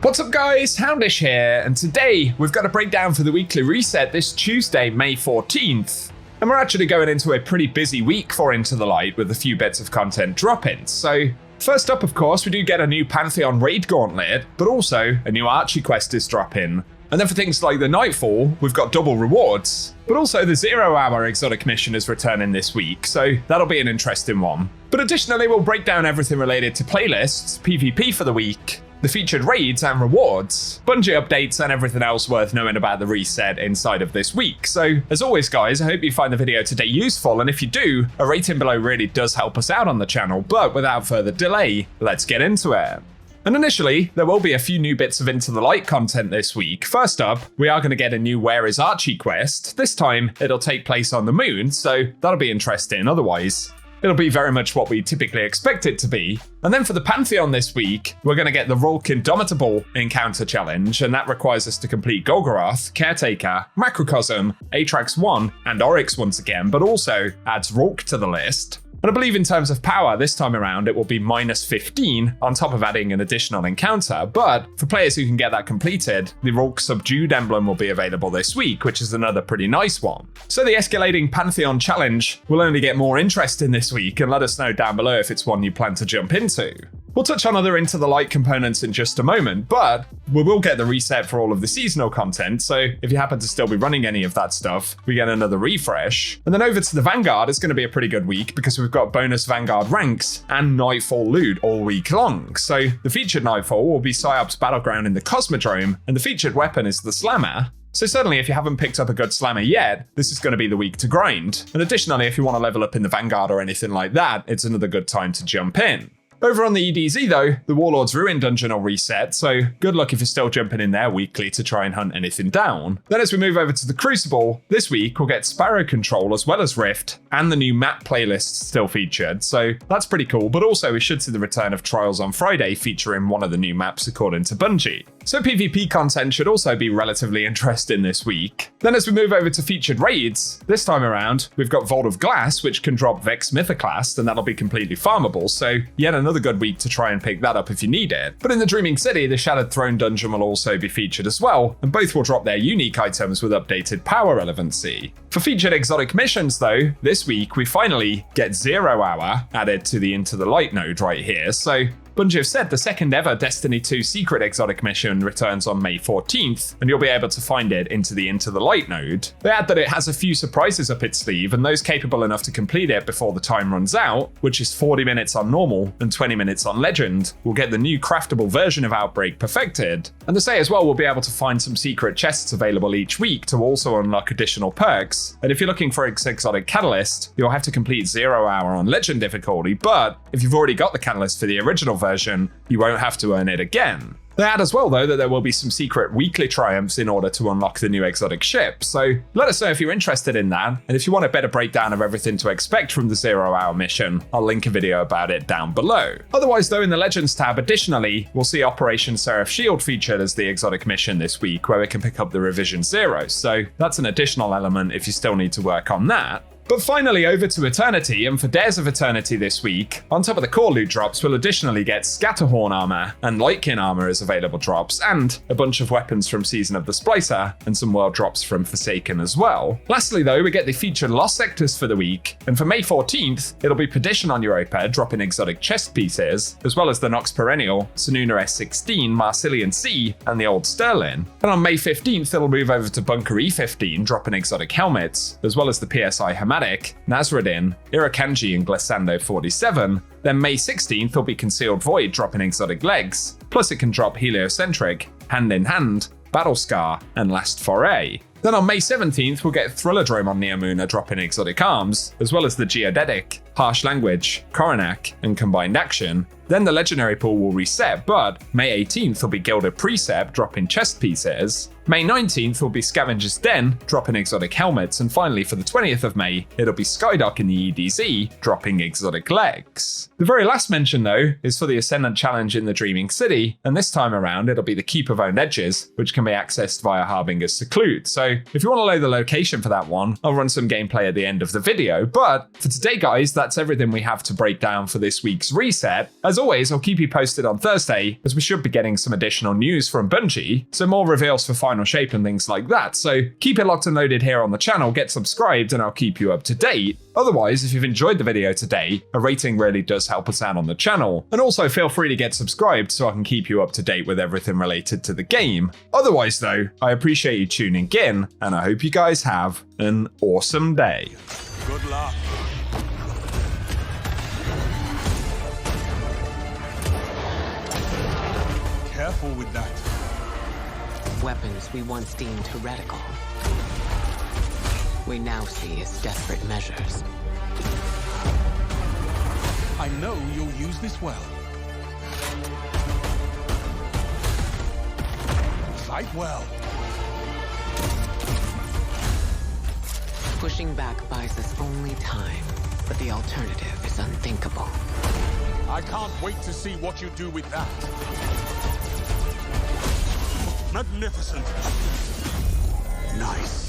What's up guys, Houndish here, and today we've got a breakdown for the weekly reset this Tuesday, May 14th. And we're actually going into a pretty busy week for Into the Light with a few bits of content dropping. So first up, of course, we do get a new Pantheon raid gauntlet, but also a new Archie quest is dropping. And then for things like the Nightfall, we've got double rewards, but also the 0 hour exotic mission is returning this week, so that'll be an interesting one. But additionally, we'll break down everything related to playlists, PvP for the week, the featured raids and rewards, Bungie updates, and everything else worth knowing about the reset inside of this week. So as always guys, I hope you find the video today useful, and if you do, a rating below really does help us out on the channel. But without further delay, let's get into it. And initially, there will be a few new bits of Into the Light content this week. First up, we are going to get a new Where is Archie quest. This time, it'll take place on the moon, so that'll be interesting. Otherwise, it'll be very much what we typically expect it to be. And then for the Pantheon this week, we're going to get the Rolk Indomitable encounter challenge, and that requires us to complete Golgoroth, Caretaker, Macrocosm, Atrax 1, and Oryx once again, but also adds Rolk to the list. And I believe in terms of power, this time around it will be minus 15 on top of adding an additional encounter, but for players who can get that completed, the Rolk Subdued emblem will be available this week, which is another pretty nice one. So the escalating Pantheon challenge will only get more interesting this week, and let us know down below if it's one you plan to jump into. We'll touch on other Into the Light components in just a moment, but we will get the reset for all of the seasonal content, so if you happen to still be running any of that stuff, we get another refresh. And then over to the Vanguard, it's going to be a pretty good week because we've got bonus Vanguard ranks and Nightfall loot all week long. So the featured Nightfall will be PsyOps Battleground in the Cosmodrome, and the featured weapon is the Slammer. So certainly if you haven't picked up a good Slammer yet, this is going to be the week to grind. And additionally, if you want to level up in the Vanguard or anything like that, it's another good time to jump in. Over on the EDZ though, the Warlord's Ruin dungeon will reset, so good luck if you're still jumping in there weekly to try and hunt anything down. Then as we move over to the Crucible, this week we'll get Sparrow Control as well as Rift, and the new map playlists still featured, so that's pretty cool, but also we should see the return of Trials on Friday featuring one of the new maps according to Bungie. So PvP content should also be relatively interesting this week. Then as we move over to featured raids, this time around, we've got Vault of Glass, which can drop Vex Mythoclast, and that'll be completely farmable, so yet another good week to try and pick that up if you need it. But in the Dreaming City, the Shattered Throne dungeon will also be featured as well, and both will drop their unique items with updated power relevancy. For featured exotic missions though, this week we finally get 0 hour added to the Into the Light node right here, so Bungie have said the second ever Destiny 2 secret exotic mission returns on May 14th, and you'll be able to find it into the Light node. They add that it has a few surprises up its sleeve, and those capable enough to complete it before the time runs out, which is 40 minutes on normal and 20 minutes on legend, will get the new craftable version of Outbreak perfected. And they say as well we'll be able to find some secret chests available each week to also unlock additional perks. And if you're looking for an exotic catalyst, you'll have to complete 0 hour on legend difficulty, but if you've already got the catalyst for the original version, you won't have to earn it again. They add as well though that there will be some secret weekly triumphs in order to unlock the new exotic ship, so let us know if you're interested in that, and if you want a better breakdown of everything to expect from the 0 hour mission, I'll link a video about it down below. Otherwise though, in the Legends tab, additionally, we'll see Operation Seraph Shield featured as the exotic mission this week, where we can pick up the Revision 0, so that's an additional element if you still need to work on that. But finally over to Eternity, and for Dares of Eternity this week, on top of the core loot drops, we'll additionally get Scatterhorn armor and Lightkin armor as available drops, and a bunch of weapons from Season of the Splicer, and some world drops from Forsaken as well. Lastly though, we get the featured Lost Sectors for the week, and for May 14th, it'll be Perdition on Europa dropping exotic chest pieces, as well as the Nox Perennial, Sununa S16, Marsilian C, and the Old Sterling. And on May 15th, it'll move over to Bunker E15 dropping exotic helmets, as well as the PSI Hamatic, Nasruddin, Irakanji, and Glissando 47. Then May 16th will be Concealed Void dropping exotic legs, plus it can drop Heliocentric, Hand in Hand, Battle Scar, and Last Foray. Then on May 17th, we'll get Thrillerdrome on Neomuna dropping exotic arms, as well as the Geodetic, Harsh Language, Coronac, and Combined Action. Then the Legendary pool will reset, but May 18th will be Gilded Precept dropping chest pieces. May 19th will be Scavenger's Den, dropping exotic helmets, and finally for the 20th of May, it'll be Skydock in the EDZ, dropping exotic legs. The very last mention though is for the Ascendant Challenge in the Dreaming City, and this time around it'll be the Keep of Owned Edges, which can be accessed via Harbinger's Seclude. So if you want to know the location for that one, I'll run some gameplay at the end of the video, but for today guys, that's everything we have to break down for this week's reset. As As always, I'll keep you posted on Thursday, as we should be getting some additional news from Bungie, so more reveals for Final Shape and things like that, so keep it locked and loaded here on the channel, get subscribed, and I'll keep you up to date. Otherwise, if you've enjoyed the video today, a rating really does help us out on the channel, and also feel free to get subscribed so I can keep you up to date with everything related to the game. Otherwise though, I appreciate you tuning in, and I hope you guys have an awesome day. Good luck. Careful with that. Weapons we once deemed heretical, we now see as desperate measures. I know you'll use this well. Fight well. Pushing back buys us only time, but the alternative is unthinkable. I can't wait to see what you do with that. Magnificent. Nice.